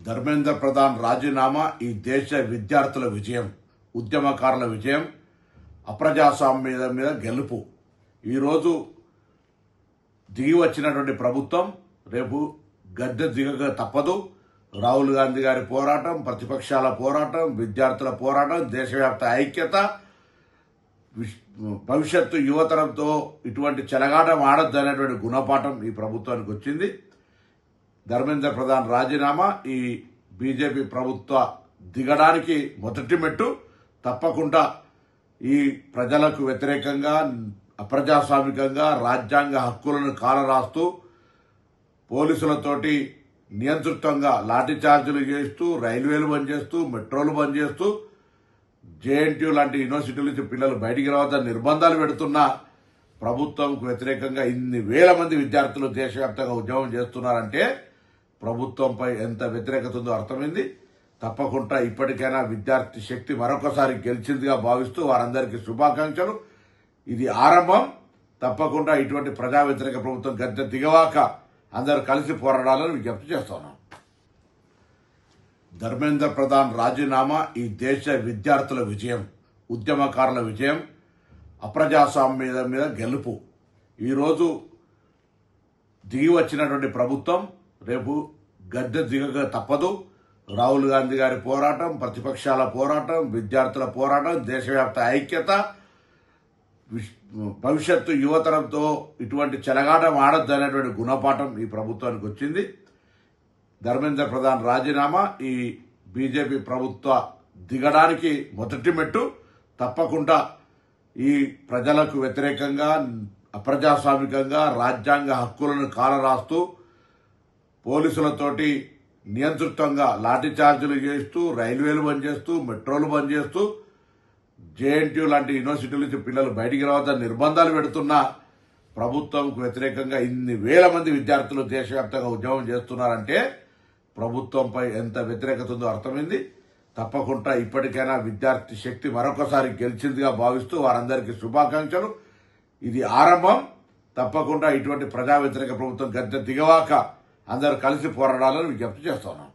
ధర్మేంద్ర ప్రధాన్ రాజీనామా ఈ దేశ విద్యార్థుల విజయం, ఉద్యమకారుల విజయం, అప్రజాస్వామ్యం మీద గెలుపు. ఈరోజు దిగి వచ్చినటువంటి ప్రభుత్వం రేపు గద్దె దిగక తప్పదు. రాహుల్ గాంధీ గారి పోరాటం, ప్రతిపక్షాల పోరాటం, విద్యార్థుల పోరాటం, దేశవ్యాప్త ఐక్యత, భవిష్యత్తు యువతరంతో ఇటువంటి చెలగాటం ఆడద్దనేటువంటి గుణపాఠం ఈ ప్రభుత్వానికి వచ్చింది. ధర్మేంద్ర ప్రధాన్ రాజీనామా ఈ బీజేపీ ప్రభుత్వ దిగడానికి మొదటి మెట్టు. తప్పకుండా ఈ ప్రజలకు వ్యతిరేకంగా, అప్రజాస్వామికంగా రాజ్యాంగ హక్కులను కాలరాస్తూ పోలీసులతోటి నియంతృత్వంగా లాఠీ చార్జీలు చేస్తూ, రైల్వేలు బంద్ చేస్తూ, మెట్రోలు బంద్ చేస్తూ, జేఎన్టీయూ లాంటి యూనివర్సిటీల నుంచి పిల్లలు బయటికి రావద్దని నిర్బంధాలు పెడుతున్న ప్రభుత్వంకు వ్యతిరేకంగా ఇన్ని వేల మంది విద్యార్థులు దేశవ్యాప్తంగా ఉద్యమం చేస్తున్నారంటే ప్రభుత్వంపై ఎంత వ్యతిరేకత ఉందో అర్థమైంది. తప్పకుండా ఇప్పటికైనా విద్యార్థి శక్తి మరొకసారి గెలిచిందిగా భావిస్తూ వారందరికీ శుభాకాంక్షలు. ఇది ఆరంభం. తప్పకుండా ఇటువంటి ప్రజా వ్యతిరేక ప్రభుత్వం గద్దె దిగవాక అందరూ కలిసి పోరాడాలని విజ్ఞప్తి చేస్తున్నాం. ధర్మేంద్ర ప్రధాన్ రాజీనామా ఈ దేశ విద్యార్థుల విజయం, ఉద్యమకారుల విజయం, అప్రజాస్వామ్యం మీద గెలుపు. ఈరోజు దిగి వచ్చినటువంటి ప్రభుత్వం రేపు గద్దె దిగక తప్పదు. రాహుల్ గాంధీ గారి పోరాటం, ప్రతిపక్షాల పోరాటం, విద్యార్థుల పోరాటం, దేశవ్యాప్త ఐక్యత, భవిష్యత్తు యువతరంతో ఇటువంటి చెలగాటం ఆడద్దనేటువంటి గుణపాఠం ఈ ప్రభుత్వానికి వచ్చింది. ధర్మేంద్ర ప్రధాన్ రాజీనామా ఈ బీజేపీ ప్రభుత్వ దిగడానికి మొదటి మెట్టు. తప్పకుండా ఈ ప్రజలకు వ్యతిరేకంగా, అప్రజాస్వామికంగా రాజ్యాంగ హక్కులను కాలరాస్తూ పోలీసులతోటి నియంతృత్వంగా లాఠీ చార్జీలు చేస్తూ, రైల్వేలు బంద్ చేస్తూ, మెట్రోలు బంద్ చేస్తూ, జేఎన్టీయూ లాంటి యూనివర్సిటీల నుంచి పిల్లలు బయటికి రావద్దని నిర్బంధాలు పెడుతున్న ప్రభుత్వంకు వ్యతిరేకంగా ఇన్ని వేల మంది విద్యార్థులు దేశవ్యాప్తంగా ఉద్యమం చేస్తున్నారంటే ప్రభుత్వంపై ఎంత వ్యతిరేకత ఉందో అర్థమైంది. తప్పకుండా ఇప్పటికైనా విద్యార్థి శక్తి మరొకసారి గెలిచిందిగా భావిస్తూ వారందరికీ శుభాకాంక్షలు. ఇది ఆరంభం. తప్పకుండా ఇటువంటి ప్రజా వ్యతిరేక ప్రభుత్వం గద్దె దిగవాక అందరూ కలిసి పోరాడాలని విజ్ఞప్తి చేస్తున్నాం.